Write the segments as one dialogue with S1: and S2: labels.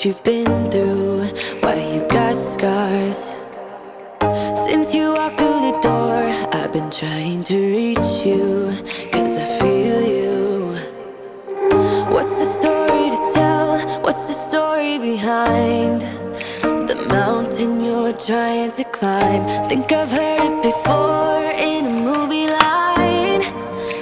S1: you've been through, why you got scars. Since you walked through the door, I've been trying to reach you, 'cause I feel you. What's the story to tell? What's the story behind the mountain you're trying to climb? Think I've heard it before in a movie line.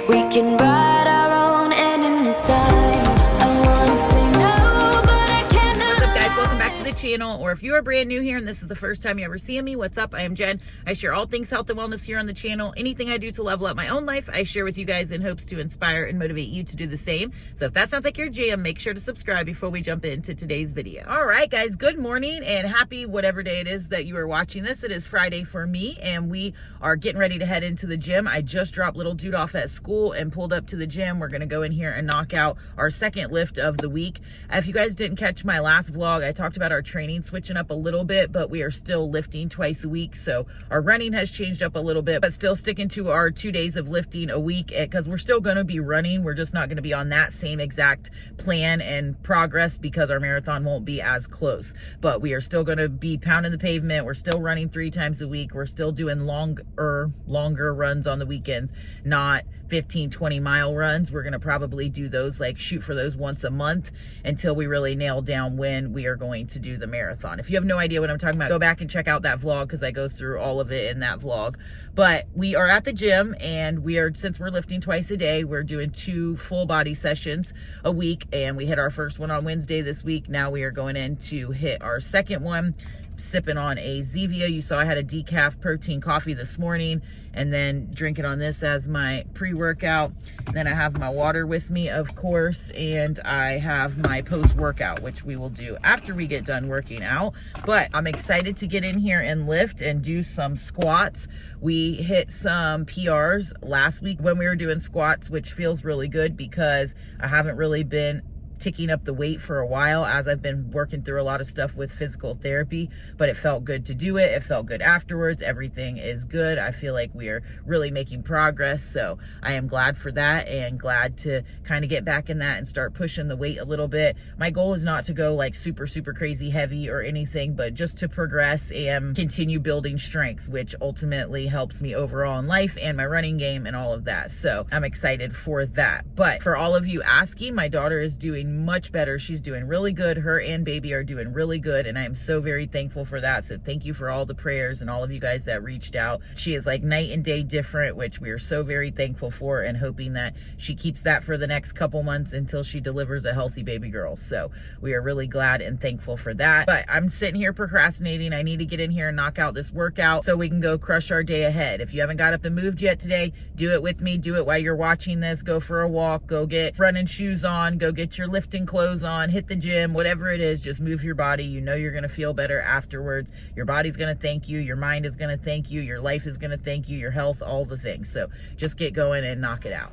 S1: We can write our own ending this time. I wanna say no, but I cannot.
S2: What's up, guys? Welcome back to the channel. Or if you are brand new here and this is the first time you ever see me, what's up? I am Jen. I share all things health and wellness here on the channel. Anything I do to level up my own life, I share with you guys in hopes to inspire and motivate you to do the same. So if that sounds like your jam, make sure to subscribe before we jump into today's video. All right, guys, good morning and happy whatever day it is that you are watching this. It is Friday for me and we are getting ready to head into the gym. I just dropped little dude off at school and pulled up to the gym. We're gonna go in here and knock out our second lift of the week. If you guys didn't catch my last vlog, I talked about our training switching up a little bit, but we are still lifting twice a week. So our running has changed up a little bit, but still sticking to our 2 days of lifting a week, because we're still going to be running. We're just not going to be on that same exact plan and progress because our marathon won't be as close, but we are still going to be pounding the pavement. We're still running 3 times a week. We're still doing longer runs on the weekends, not 15-20 mile runs. We're going to probably do those, like shoot for those once a month until we really nail down when we are going to do the marathon. If you have no idea what I'm talking about, go back and check out that vlog because I go through all of it in that vlog. But we are at the gym and since we're lifting twice a day, we're doing 2 full body sessions a week, and we hit our first one on Wednesday this week. Now we are going in to hit our second one, sipping on a Zevia. You saw I had a decaf protein coffee this morning and then drinking on this as my pre-workout. Then I have my water with me, of course, and I have my post-workout, which we will do after we get done working out. But I'm excited to get in here and lift and do some squats. We hit some PRs last week when we were doing squats, which feels really good because I haven't really been ticking up the weight for a while as I've been working through a lot of stuff with physical therapy, but it felt good to do it. It felt good afterwards. Everything is good. I feel like we are really making progress. So I am glad for that and glad to kind of get back in that and start pushing the weight a little bit. My goal is not to go like super crazy heavy or anything, but just to progress and continue building strength, which ultimately helps me overall in life and my running game and all of that. So I'm excited for that. But for all of you asking, my daughter is doing much better. She's doing really good. Her and baby are doing really good, and I am so very thankful for that. So thank you for all the prayers and all of you guys that reached out. She is like night and day different, which we are so very thankful for, and hoping that she keeps that for the next couple months until she delivers a healthy baby girl. So we are really glad and thankful for that. But I'm sitting here procrastinating. I need to get in here and knock out this workout so we can go crush our day ahead. If you haven't got up and moved yet today, do it with me. Do it while you're watching this. Go for a walk. Go get running shoes on. Go get your lifting clothes on, hit the gym, whatever it is, just move your body. You know you're going to feel better afterwards. Your body's going to thank you. Your mind is going to thank you. Your life is going to thank you. Your health, all the things. So just get going and knock it out.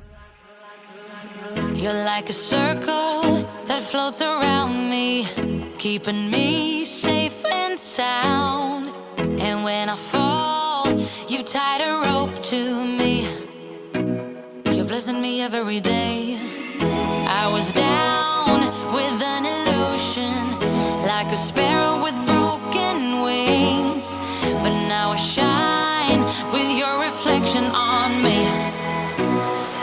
S3: You're like a circle that floats around me, keeping me safe and sound. And when I fall, you've tied a rope to me. You're blessing me every day. I was down with an illusion, like a sparrow with broken wings, but now I shine with your reflection on me.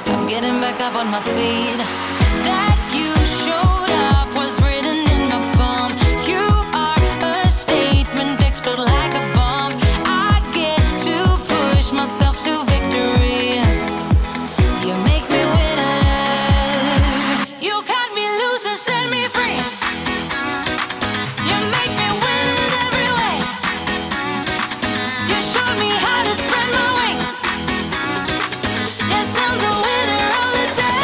S3: I'm getting back up on my feet. That you showed up was written in my palm. You are a statement, explode like a bomb. I get to push myself to victory. You make me winner. You cut me loose and set me free. You make me win in every way. You showed me how to spread my wings. Yes, I'm the winner of the day.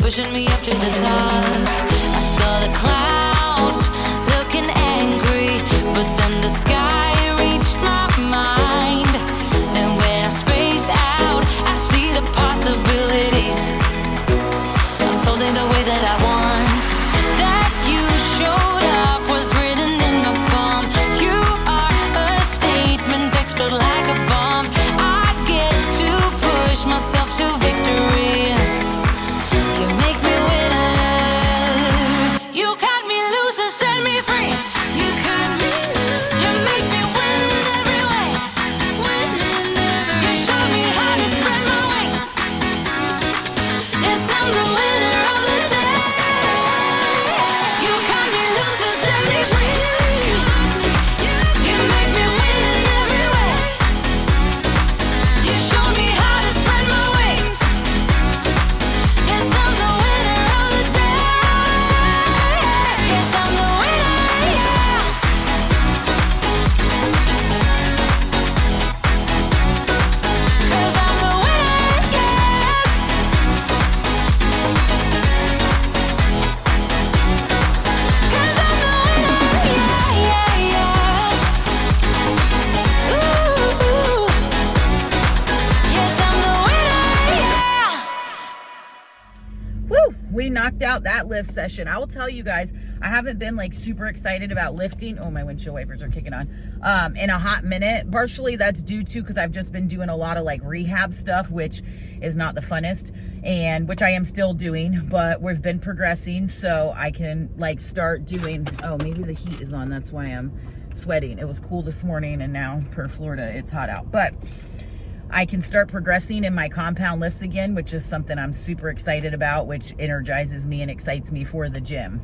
S3: pushing me up to the top. I saw the clouds looking angry, but then the sky reached my mind. And when I space out, I see the possibilities unfolding the way that I want. That you showed up was written in my palm. You are a statement, explode like a bomb. I get to push myself to victory. You make me winner. You cut me loose and set me free. You cut me loose. You make me win in every way. Win in every way. You show me how to spread my wings. Yes, I'm the winner of the day. You cut me loose and set me free. You make me win in every way. You show me how to spread my wings. Yes, I'm the winner of the day. Yes, I'm the winner, yeah. Cause I'm the winner, yes. Cause I'm the winner, yeah, yeah, yeah. Ooh, yes, I'm the winner, yeah.
S2: Woo! We knocked out that lift session. I will tell you guys, I haven't been like super excited about lifting. Oh, my windshield wipers are kicking on. In a hot minute. Partially that's due to because I've just been doing a lot of like rehab stuff, which is not the funnest, and which I am still doing, but we've been progressing, so I can like start doing. Oh, maybe the heat is on. That's why I'm sweating. It was cool this morning, and now per Florida, it's hot out. But I can start progressing in my compound lifts again, which is something I'm super excited about, which energizes me and excites me for the gym.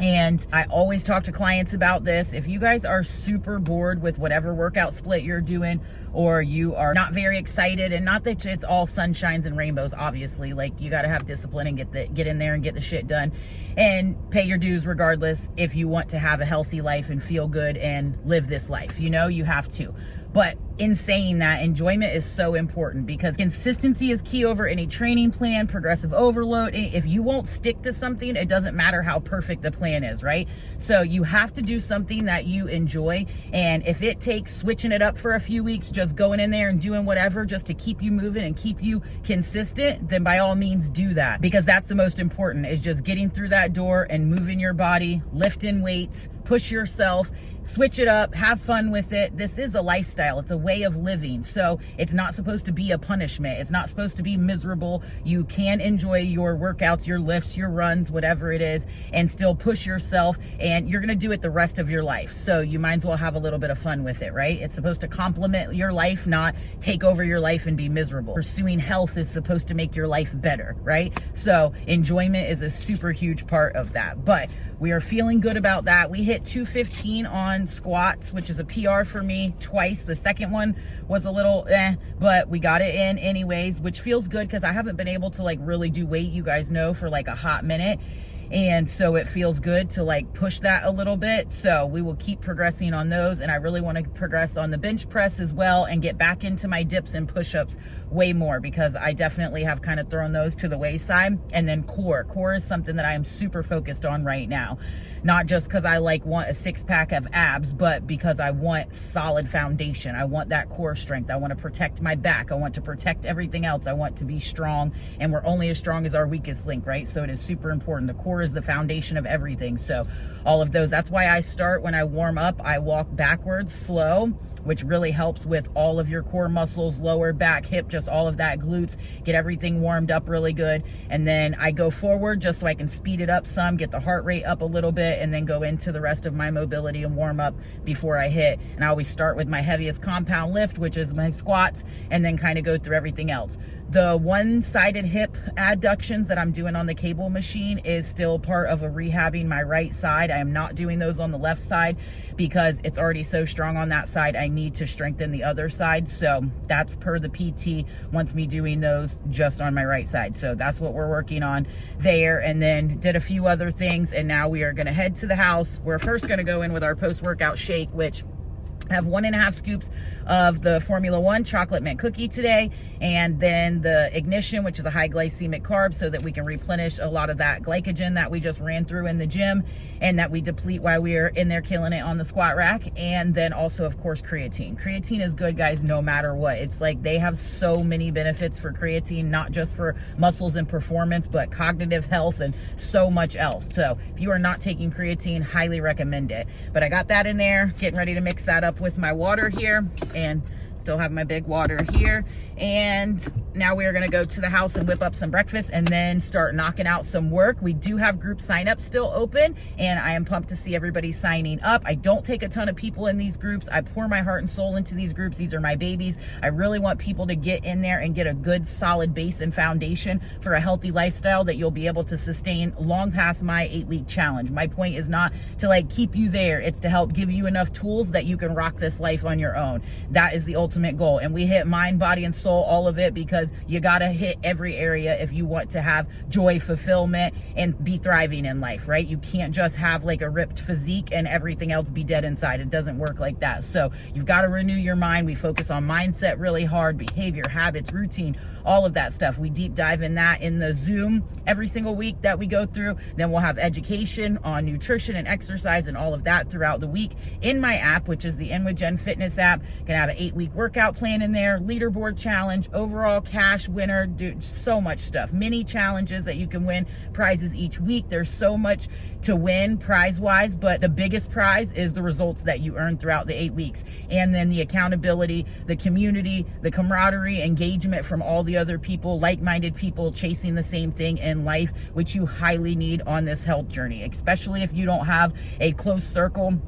S2: And I always talk to clients about this. If you guys are super bored with whatever workout split you're doing, or you are not very excited, and not that it's all sunshines and rainbows, obviously, like you got to have discipline and get in there and get the shit done and pay your dues regardless if you want to have a healthy life and feel good and live this life. You know, you have to. But in saying that, enjoyment is so important because consistency is key over any training plan, progressive overload. If you won't stick to something, it doesn't matter how perfect the plan is, right? So you have to do something that you enjoy. And if it takes switching it up for a few weeks, just going in there and doing whatever just to keep you moving and keep you consistent, then by all means do that, because that's the most important, is just getting through that door and moving your body, lifting weights, push yourself, switch it up, have fun with it. This is a lifestyle. It's a way of living. So it's not supposed to be a punishment. It's not supposed to be miserable. You can enjoy your workouts, your lifts, your runs, whatever it is, and still push yourself. And you're going to do it the rest of your life. So you might as well have a little bit of fun with it, right? It's supposed to complement your life, not take over your life and be miserable. Pursuing health is supposed to make your life better, right? So enjoyment is a super huge part of that. But we are feeling good about that. We hit 215 on squats, which is a PR for me twice. The second one was a little but we got it in anyways, which feels good because I haven't been able to like really do weight, you guys know, for like a hot minute. And so it feels good to like push that a little bit. So we will keep progressing on those. And I really want to progress on the bench press as well and get back into my dips and push-ups way more, because I definitely have kind of thrown those to the wayside. And then core is something that I am super focused on right now. Not just because I like want a six-pack of abs, but because I want solid foundation. I want that core strength. I want to protect my back. I want to protect everything else. I want to be strong, and we're only as strong as our weakest link, right? So it is super important. The core is the foundation of everything. So all of those, that's why I start when I warm up, I walk backwards slow, which really helps with all of your core muscles, lower back, hip, just all of that, glutes, get everything warmed up really good. And then I go forward just so I can speed it up some, get the heart rate up a little bit, and then go into the rest of my mobility and warm up before I hit. And I always start with my heaviest compound lift, which is my squats, and then kind of go through everything else. The one-sided hip adductions that I'm doing on the cable machine is still part of a rehabbing my right side. I am not doing those on the left side because it's already so strong on that side. I need to strengthen the other side. So that's per the PT wants me doing those just on my right side. So that's what we're working on there. And then did a few other things. And now we are going to head to the house. We're first going to go in with our post-workout shake, which I have 1.5 scoops of the Formula One chocolate mint cookie today, and then the Ignition, which is a high glycemic carb, so that we can replenish a lot of that glycogen that we just ran through in the gym and that we deplete while we are in there killing it on the squat rack. And then also, of course, creatine. Creatine is good, guys, no matter what. It's like they have so many benefits for creatine, not just for muscles and performance, but cognitive health and so much else. So if you are not taking creatine, highly recommend it. But I got that in there, getting ready to mix that up with my water here, and still have my big water here. And now we are going to go to the house and whip up some breakfast and then start knocking out some work. We do have group sign up still open, and I am pumped to see everybody signing up. I don't take a ton of people in these groups. I pour my heart and soul into these groups. These are my babies. I really want people to get in there and get a good solid base and foundation for a healthy lifestyle that you'll be able to sustain long past my 8-week challenge. My point is not to like keep you there. It's to help give you enough tools that you can rock this life on your own. That is the ultimate goal. And we hit mind, body, and soul, all of it, because you got to hit every area if you want to have joy, fulfillment, and be thriving in life, right? You can't just have like a ripped physique and everything else be dead inside. It doesn't work like that. So you've got to renew your mind. We focus on mindset really hard, behavior, habits, routine, all of that stuff. We deep dive in that in the Zoom every single week that we go through. Then we'll have education on nutrition and exercise and all of that throughout the week in my app, which is the inwithjen fitness app. Gonna have an 8-week workout plan in there, leaderboard challenge, overall cash winner, dude, so much stuff. Mini challenges that you can win prizes each week. There's so much to win prize wise, but the biggest prize is the results that you earn throughout the 8 weeks. And then the accountability, the community, the camaraderie, engagement from all the other people, like-minded people chasing the same thing in life, which you highly need on this health journey, especially if you don't have a close circle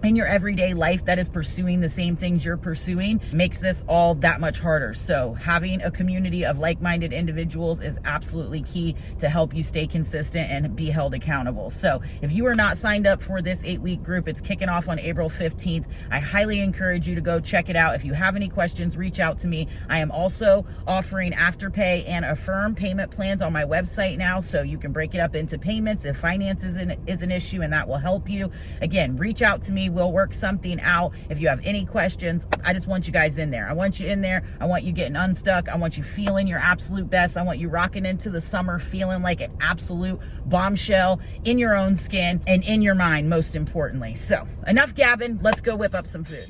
S2: in your everyday life that is pursuing the same things you're pursuing. Makes this all that much harder. So having a community of like-minded individuals is absolutely key to help you stay consistent and be held accountable. So if you are not signed up for this 8-week group, it's kicking off on April 15th. I highly encourage you to go check it out. If you have any questions, reach out to me. I am also offering Afterpay and Phorm payment plans on my website now, so you can break it up into payments if finance is an issue, and that will help you. Again, reach out to me. We'll work something out. If you have any questions, I just want you guys in there. I want you in there. I want you getting unstuck. I want you feeling your absolute best. I want you rocking into the summer feeling like an absolute bombshell in your own skin and in your mind, most importantly. So enough gabbing. Let's go whip up some food.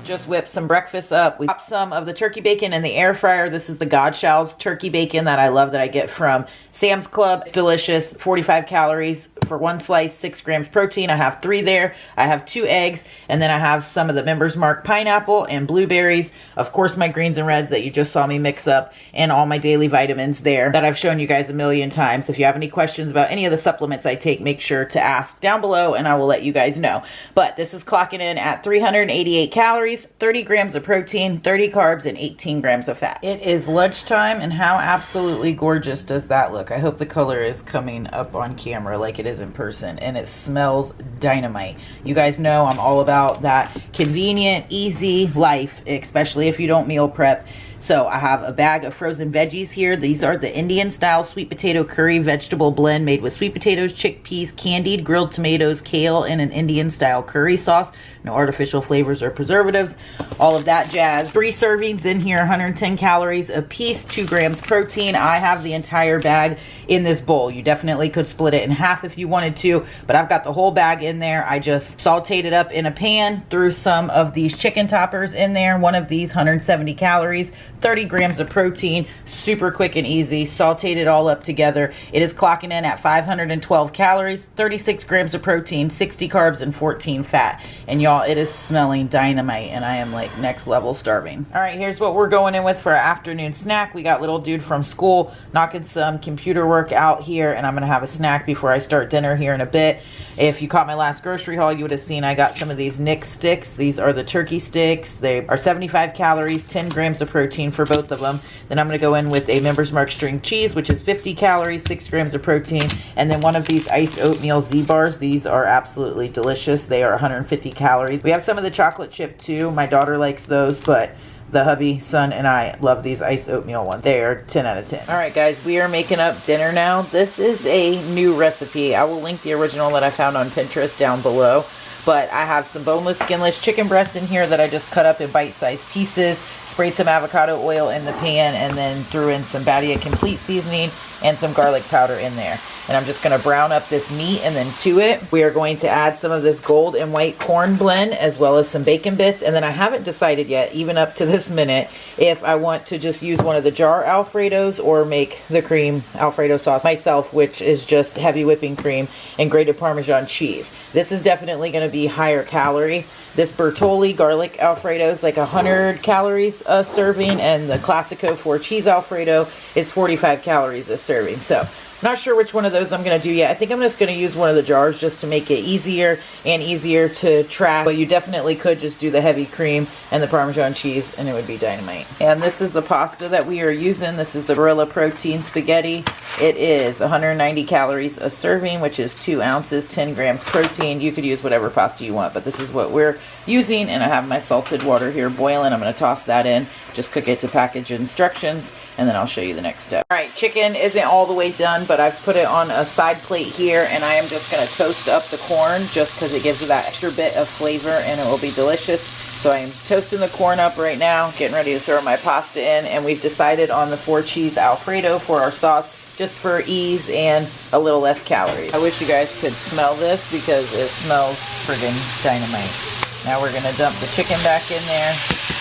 S2: Just whipped some breakfast up. We popped some of the turkey bacon in the air fryer. This is the Godchild's turkey bacon that I love, that I get from Sam's Club. It's delicious. 45 calories for one slice, 6 grams protein. I have 3 there. I have 2 eggs, and then I have some of the Members Mark pineapple and blueberries. Of course, my greens and reds that you just saw me mix up, and all my daily vitamins there that I've shown you guys a million times. If you have any questions about any of the supplements I take, make sure to ask down below and I will let you guys know. But this is clocking in at 388 calories, 30 grams of protein, 30 carbs, and 18 grams of fat. It is lunchtime, and how absolutely gorgeous does that look? I hope the color is coming up on camera like it is in person, and it smells dynamite. You guys know I'm all about that convenient, easy life, especially if you don't meal prep. So I have a bag of frozen veggies here. These are the Indian style sweet potato curry vegetable blend made with sweet potatoes, chickpeas, candied grilled tomatoes, kale, and an Indian style curry sauce. No artificial flavors or preservatives. All of that jazz. 3 servings in here, 110 calories a piece, 2 grams protein. I have the entire bag in this bowl. You definitely could split it in half if you wanted to, but I've got the whole bag in there. I just sauteed it up in a pan, threw some of these chicken toppers in there. One of these, 170 calories, 30 grams of protein, super quick and easy. Sauteed it all up together. It is clocking in at 512 calories, 36 grams of protein, 60 carbs, and 14 fat. And y'all, it is smelling dynamite, and I am like next level starving. All right, here's what we're going in with for our afternoon snack. We got little dude from school knocking some computer work out here, and I'm gonna have a snack before I start dinner here in a bit. If you caught my last grocery haul, you would have seen I got some of these Nick sticks. These are the turkey sticks. They are 75 calories, 10 grams of protein for both of them. Then I'm gonna go in with a Members Mark string cheese, which is 50 calories, 6 grams of protein, and then one of these iced oatmeal Z bars. These are absolutely delicious. They are 150 calories. We have some of the chocolate chip too. My daughter likes those, but the hubby, son, and I love these iced oatmeal ones. They are 10 out of 10. All right, guys, we are making up dinner now. This is a new recipe. I will link the original that I found on Pinterest down below. But I have some boneless, skinless chicken breasts in here that I just cut up in bite-sized pieces, sprayed some avocado oil in the pan, and then threw in some Badia Complete seasoning and some garlic powder in there. And I'm just going to brown up this meat, and then to it, we are going to add some of this gold and white corn blend, as well as some bacon bits. And then I haven't decided yet, even up to this minute, if I want to just use one of the jar Alfredos or make the cream Alfredo sauce myself, which is just heavy whipping cream and grated Parmesan cheese. This is definitely going to be higher calorie. This Bertolli garlic Alfredo is like 100 calories a serving, and the Classico 4 cheese Alfredo is 45 calories a serving. So not sure which one of those I'm going to do yet. I think I'm just going to use one of the jars just to make it easier and easier to track. But you definitely could just do the heavy cream and the Parmesan cheese, and it would be dynamite. And this is the pasta that we are using. This is the Barilla Protein Spaghetti. It is 190 calories a serving, which is 2 ounces, 10 grams protein. You could use whatever pasta you want, but this is what we're using. And I have my salted water here boiling. I'm going to toss that in. Just cook it to package instructions, and then I'll show you the next step. All right, chicken isn't all the way done, but I've put it on a side plate here, and I am just going to toast up the corn just because it gives it that extra bit of flavor, and it will be delicious. So I'm toasting the corn up right now, getting ready to throw my pasta in, and we've decided on the 4 cheese Alfredo for our sauce, just for ease and a little less calories. I wish you guys could smell this because it smells friggin' dynamite. Now we're going to dump the chicken back in there,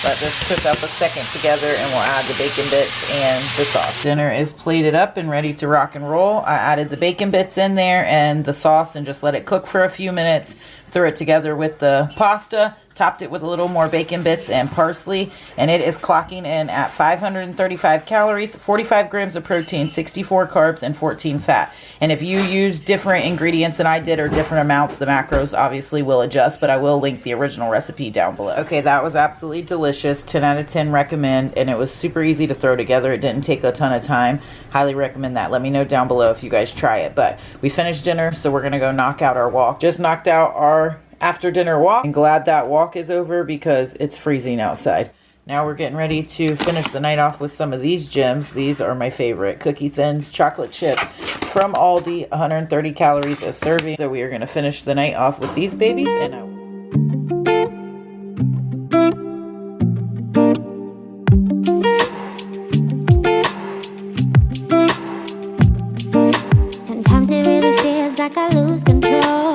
S2: let this cook up a second together, and we'll add the bacon bits and the sauce. Dinner is plated up and ready to rock and roll. I added the bacon bits in there and the sauce and just let it cook for a few minutes. Threw it together with the pasta, topped it with a little more bacon bits and parsley, and it is clocking in at 535 calories, 45 grams of protein, 64 carbs, and 14 fat. And if you use different ingredients than I did or different amounts, the macros obviously will adjust, but I will link the original recipe down below. Okay, that was absolutely delicious. 10 out of 10 recommend, and it was super easy to throw together. It didn't take a ton of time. Highly recommend that. Let me know down below if you guys try it. But we finished dinner, so we're gonna go knock out our walk. Just knocked out our after dinner walk. I'm glad that walk is over because it's freezing outside. Now we're getting ready to finish the night off with some of these gems. These are my favorite. Cookie Thins chocolate chip from Aldi, 130 calories a serving. So we are going to finish the night off with these babies, and
S4: sometimes it really feels like I lose control.